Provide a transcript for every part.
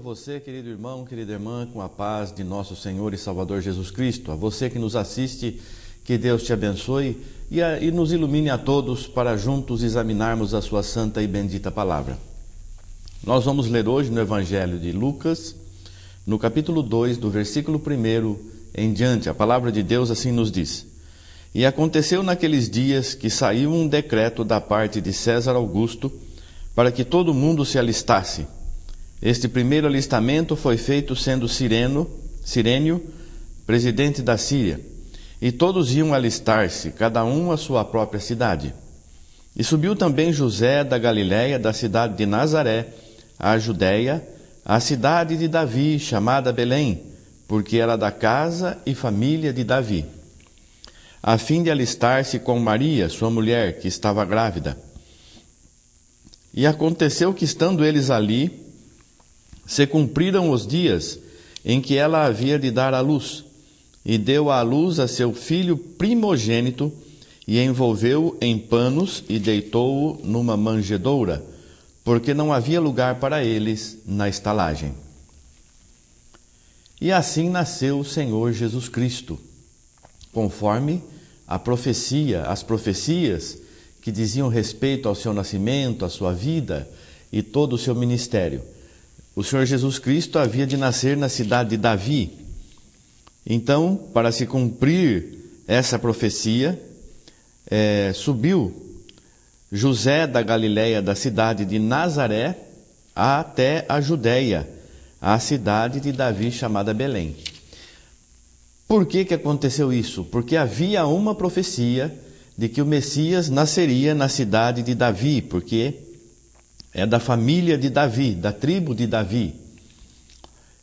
você, querido irmão, querida irmã, com a paz de nosso Senhor e Salvador Jesus Cristo. A você que nos assiste, que Deus te abençoe e nos ilumine a todos para juntos examinarmos a sua santa e bendita palavra. Nós vamos ler hoje no Evangelho de Lucas, no capítulo 2, do versículo 1 em diante. A palavra de Deus assim nos diz: E aconteceu naqueles dias que saiu um decreto da parte de César Augusto para que todo mundo se alistasse. Este primeiro alistamento foi feito sendo Cirênio, presidente da Síria, e todos iam alistar-se, cada um à sua própria cidade. E subiu também José da Galiléia, da cidade de Nazaré, à Judéia, à cidade de Davi, chamada Belém, porque era da casa e família de Davi, a fim de alistar-se com Maria, sua mulher, que estava grávida. E aconteceu que, estando eles ali, se cumpriram os dias em que ela havia de dar à luz, e deu à luz a seu filho primogênito, e envolveu-o em panos e deitou-o numa manjedoura, porque não havia lugar para eles na estalagem. E assim nasceu o Senhor Jesus Cristo, conforme as profecias que diziam respeito ao seu nascimento, à sua vida e todo o seu ministério. O Senhor Jesus Cristo havia de nascer na cidade de Davi. Então, para se cumprir essa profecia, subiu José da Galiléia, da cidade de Nazaré, até a Judéia, a cidade de Davi chamada Belém. Por que aconteceu isso? Porque havia uma profecia de que o Messias nasceria na cidade de Davi, porque é da família de Davi, da tribo de Davi.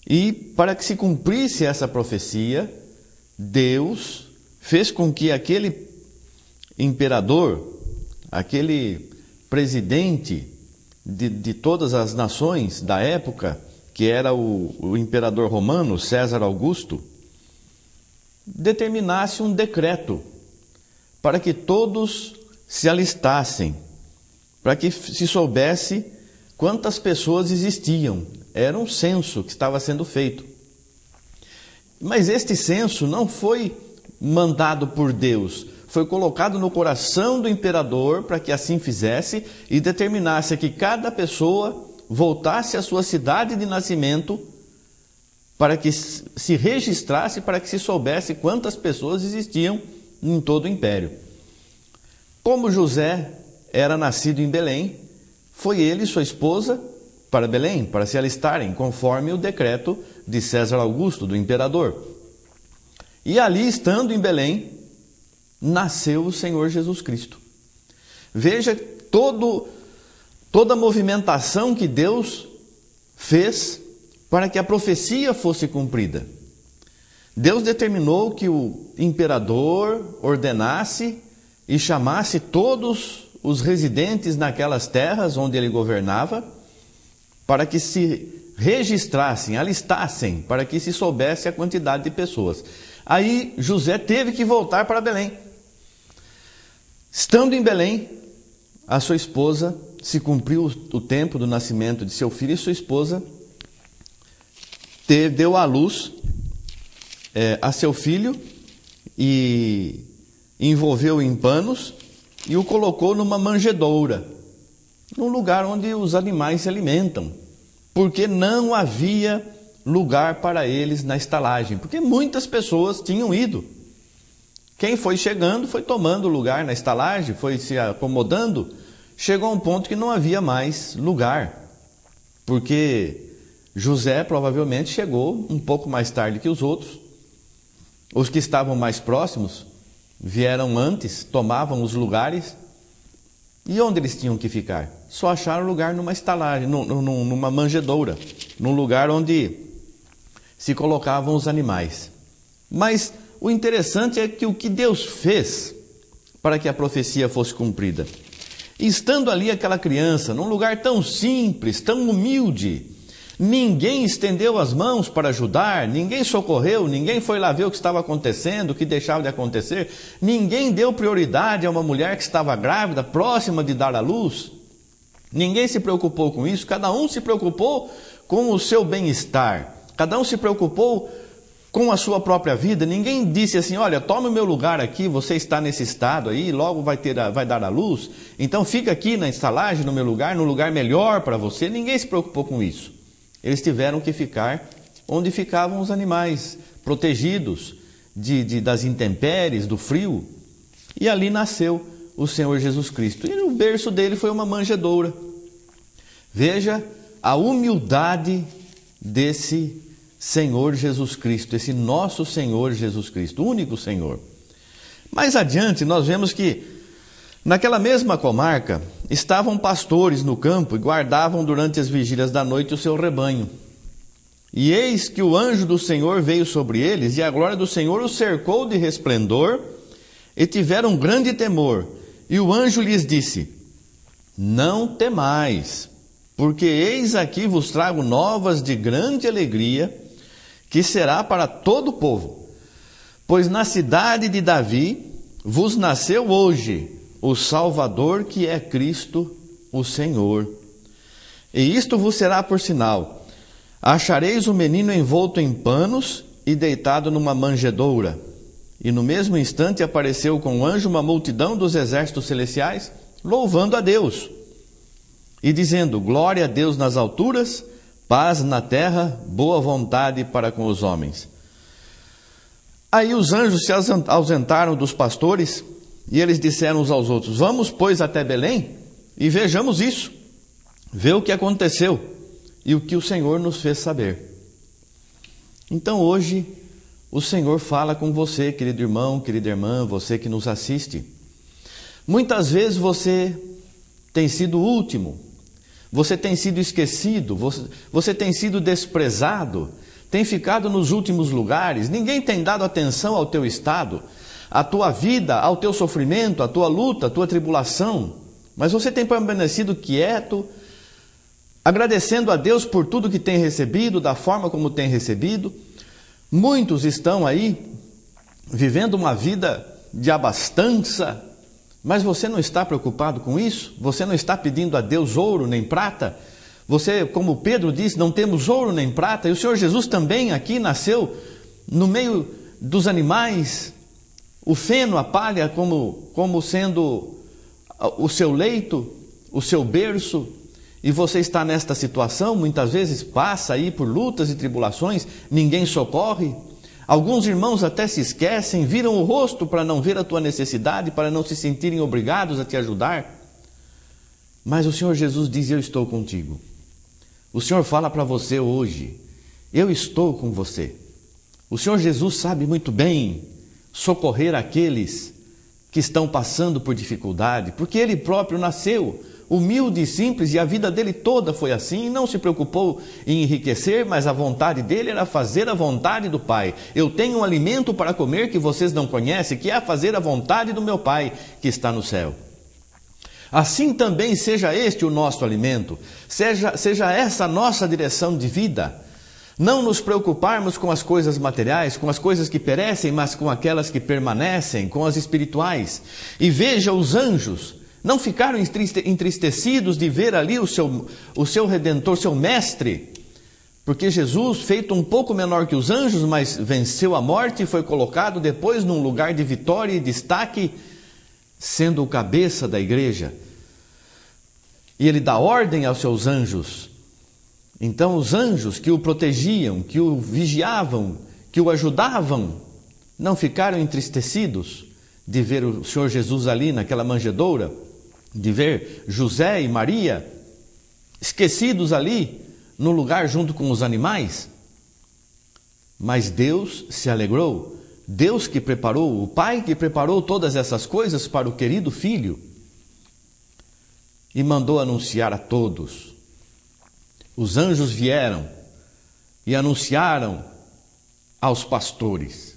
E para que se cumprisse essa profecia, Deus fez com que aquele imperador, aquele presidente de todas as nações da época, que era o imperador romano, César Augusto, determinasse um decreto para que todos se alistassem, para que se soubesse quantas pessoas existiam. Era um censo que estava sendo feito. Mas este censo não foi mandado por Deus, foi colocado no coração do imperador para que assim fizesse e determinasse que cada pessoa voltasse à sua cidade de nascimento para que se registrasse, para que se soubesse quantas pessoas existiam em todo o império. Como José era nascido em Belém, foi ele e sua esposa para Belém, para se alistarem, conforme o decreto de César Augusto, do imperador. E ali, estando em Belém, nasceu o Senhor Jesus Cristo. Veja toda a movimentação que Deus fez para que a profecia fosse cumprida. Deus determinou que o imperador ordenasse e chamasse todos os residentes naquelas terras onde ele governava, para que se registrassem, alistassem, para que se soubesse a quantidade de pessoas. Aí José teve que voltar para Belém. Estando em Belém, a sua esposa, se cumpriu o tempo do nascimento de seu filho, e sua esposa deu à luz a seu filho e envolveu em panos e o colocou numa manjedoura, num lugar onde os animais se alimentam, porque não havia lugar para eles na estalagem, porque muitas pessoas tinham ido. Quem foi chegando foi tomando lugar na estalagem, foi se acomodando, chegou a um ponto que não havia mais lugar, porque José provavelmente chegou um pouco mais tarde que os outros. Os que estavam mais próximos vieram antes, tomavam os lugares. E onde eles tinham que ficar? Só acharam lugar numa estalagem, numa manjedoura, num lugar onde se colocavam os animais. Mas o interessante é que o que Deus fez para que a profecia fosse cumprida, estando ali aquela criança, num lugar tão simples, tão humilde, ninguém estendeu as mãos para ajudar, ninguém socorreu, ninguém foi lá ver o que estava acontecendo, o que deixava de acontecer, ninguém deu prioridade a uma mulher que estava grávida, próxima de dar à luz, ninguém se preocupou com isso, cada um se preocupou com o seu bem-estar. Cada um se preocupou com a sua própria vida. Ninguém disse assim: olha, tome o meu lugar aqui, você está nesse estado aí, logo vai dar a luz, então fica aqui na estalagem, no meu lugar, no lugar melhor para você. Ninguém se preocupou com isso. Eles tiveram que ficar onde ficavam os animais, protegidos das intempéries, do frio. E ali nasceu o Senhor Jesus Cristo. E o berço dele foi uma manjedoura. Veja a humildade desse Senhor Jesus Cristo, esse nosso Senhor Jesus Cristo, o único Senhor. Mais adiante nós vemos que naquela mesma comarca estavam pastores no campo e guardavam durante as vigílias da noite o seu rebanho. E eis que o anjo do Senhor veio sobre eles, e a glória do Senhor os cercou de resplendor, e tiveram grande temor. E o anjo lhes disse: não temais, porque eis aqui vos trago novas de grande alegria, que será para todo o povo. Pois na cidade de Davi vos nasceu hoje o Salvador, que é Cristo o Senhor. E isto vos será por sinal: achareis o menino envolto em panos e deitado numa manjedoura. E no mesmo instante apareceu com o anjo uma multidão dos exércitos celestiais, louvando a Deus e dizendo: glória a Deus nas alturas, paz na terra, boa vontade para com os homens. Aí os anjos se ausentaram dos pastores, e eles disseram uns aos outros: vamos, pois, até Belém e vejamos isso, vê o que aconteceu e o que o Senhor nos fez saber. Então hoje o Senhor fala com você, querido irmão, querida irmã, você que nos assiste. Muitas vezes você tem sido o último, você tem sido esquecido, você tem sido desprezado, tem ficado nos últimos lugares, ninguém tem dado atenção ao teu estado, à tua vida, ao teu sofrimento, à tua luta, à tua tribulação, mas você tem permanecido quieto, agradecendo a Deus por tudo que tem recebido, da forma como tem recebido. Muitos estão aí vivendo uma vida de abastança, mas você não está preocupado com isso? Você não está pedindo a Deus ouro nem prata? Você, como Pedro disse, não temos ouro nem prata, e o Senhor Jesus também aqui nasceu no meio dos animais, o feno, a palha, como sendo o seu leito, o seu berço, e você está nesta situação, muitas vezes passa aí por lutas e tribulações, ninguém socorre. Alguns irmãos até se esquecem, viram o rosto para não ver a tua necessidade, para não se sentirem obrigados a te ajudar. Mas o Senhor Jesus diz: eu estou contigo. O Senhor fala para você hoje: eu estou com você. O Senhor Jesus sabe muito bem socorrer aqueles que estão passando por dificuldade, porque Ele próprio nasceu humilde e simples, e a vida dele toda foi assim, e não se preocupou em enriquecer, mas a vontade dele era fazer a vontade do Pai. Eu tenho um alimento para comer que vocês não conhecem, que é fazer a vontade do meu Pai que está no céu. Assim também seja este o nosso alimento, seja essa a nossa direção de vida. Não nos preocuparmos com as coisas materiais, com as coisas que perecem, mas com aquelas que permanecem, com as espirituais. E veja os anjos, não ficaram entristecidos de ver ali o seu Redentor, seu Mestre, porque Jesus, feito um pouco menor que os anjos, mas venceu a morte e foi colocado depois num lugar de vitória e destaque, sendo o cabeça da igreja. E ele dá ordem aos seus anjos. Então os anjos que o protegiam, que o vigiavam, que o ajudavam, não ficaram entristecidos de ver o Senhor Jesus ali naquela manjedoura, de ver José e Maria esquecidos ali no lugar junto com os animais. Mas Deus se alegrou, Deus que preparou, o Pai que preparou todas essas coisas para o querido Filho, e mandou anunciar a todos. Os anjos vieram e anunciaram aos pastores: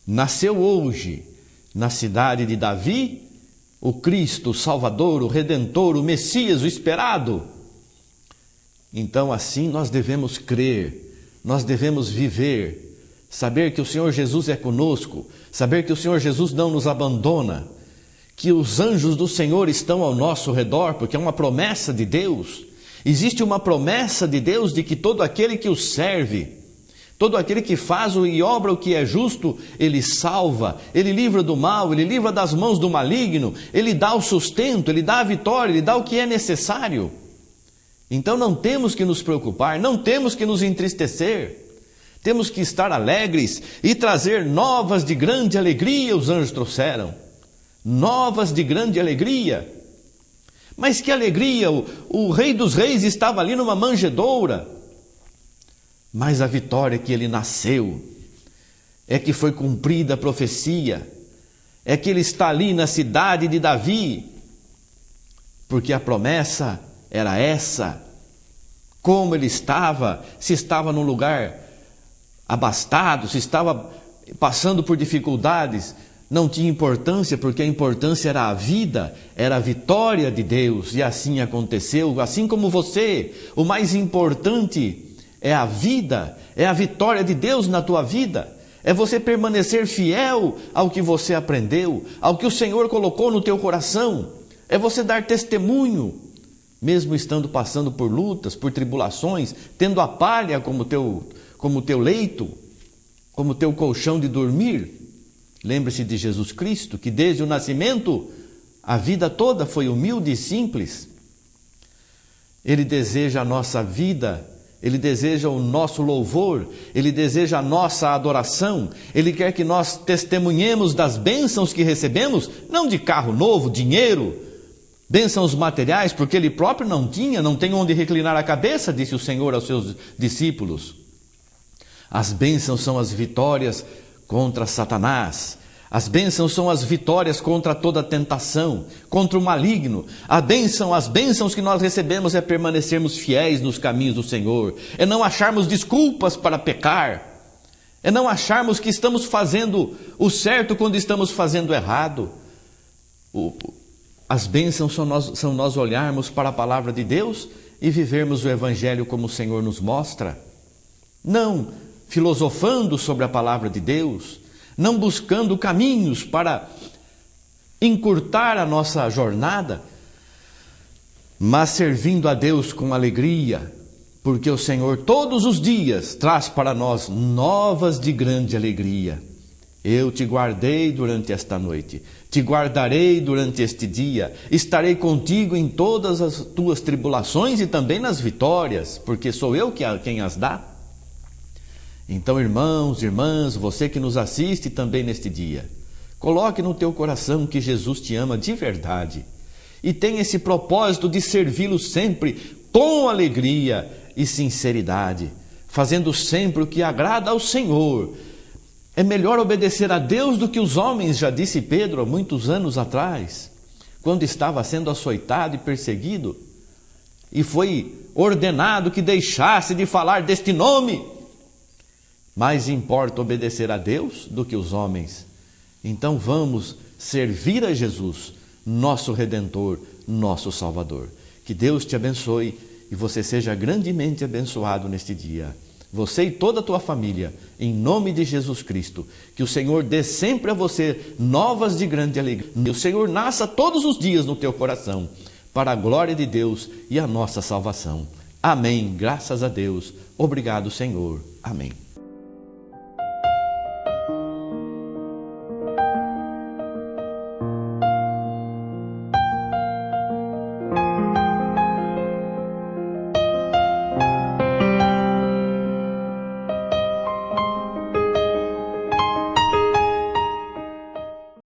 nasceu hoje na cidade de Davi o Cristo, o Salvador, o Redentor, o Messias, o esperado. Então assim nós devemos crer, nós devemos viver, saber que o Senhor Jesus é conosco, saber que o Senhor Jesus não nos abandona, que os anjos do Senhor estão ao nosso redor, porque é uma promessa de Deus. Existe uma promessa de Deus de que todo aquele que o serve, todo aquele que faz e obra o que é justo, Ele salva, Ele livra do mal, Ele livra das mãos do maligno, Ele dá o sustento, Ele dá a vitória, Ele dá o que é necessário. Então não temos que nos preocupar, não temos que nos entristecer. Temos que estar alegres e trazer novas de grande alegria, os anjos trouxeram. Novas de grande alegria. Mas que alegria, o Rei dos Reis estava ali numa manjedoura. Mas a vitória que ele nasceu, é que foi cumprida a profecia, é que ele está ali na cidade de Davi, porque a promessa era essa. Como ele estava, se estava num lugar abastado, se estava passando por dificuldades, não tinha importância, porque a importância era a vida, era a vitória de Deus, e assim aconteceu. Assim como você, o mais importante é a vida, é a vitória de Deus na tua vida, é você permanecer fiel ao que você aprendeu, ao que o Senhor colocou no teu coração, é você dar testemunho, mesmo estando passando por lutas, por tribulações, tendo a palha como teu leito, como teu colchão de dormir. Lembre-se de Jesus Cristo, que desde o nascimento, a vida toda foi humilde e simples. Ele deseja a nossa vida, Ele deseja o nosso louvor, Ele deseja a nossa adoração, Ele quer que nós testemunhemos das bênçãos que recebemos, não de carro novo, dinheiro, bênçãos materiais, porque Ele próprio não tem onde reclinar a cabeça, disse o Senhor aos seus discípulos. As bênçãos são as vitórias contra Satanás. As bênçãos são as vitórias contra toda tentação, contra o maligno. As bênçãos que nós recebemos é permanecermos fiéis nos caminhos do Senhor, é não acharmos desculpas para pecar, é não acharmos que estamos fazendo o certo quando estamos fazendo errado. As bênçãos são nós olharmos para a palavra de Deus e vivermos o Evangelho como o Senhor nos mostra. Não filosofando sobre a palavra de Deus, não buscando caminhos para encurtar a nossa jornada, mas servindo a Deus com alegria, porque o Senhor todos os dias traz para nós novas de grande alegria. Eu te guardei durante esta noite, te guardarei durante este dia, estarei contigo em todas as tuas tribulações e também nas vitórias, porque sou eu quem as dá. Então, irmãos, irmãs, você que nos assiste também neste dia, coloque no teu coração que Jesus te ama de verdade e tenha esse propósito de servi-lo sempre com alegria e sinceridade, fazendo sempre o que agrada ao Senhor. É melhor obedecer a Deus do que os homens, já disse Pedro há muitos anos atrás, quando estava sendo açoitado e perseguido, e foi ordenado que deixasse de falar deste nome. Mais importa obedecer a Deus do que os homens. Então vamos servir a Jesus, nosso Redentor, nosso Salvador. Que Deus te abençoe e você seja grandemente abençoado neste dia. Você e toda a tua família, em nome de Jesus Cristo. Que o Senhor dê sempre a você novas de grande alegria. Que o Senhor nasça todos os dias no teu coração, para a glória de Deus e a nossa salvação. Amém. Graças a Deus. Obrigado, Senhor. Amém.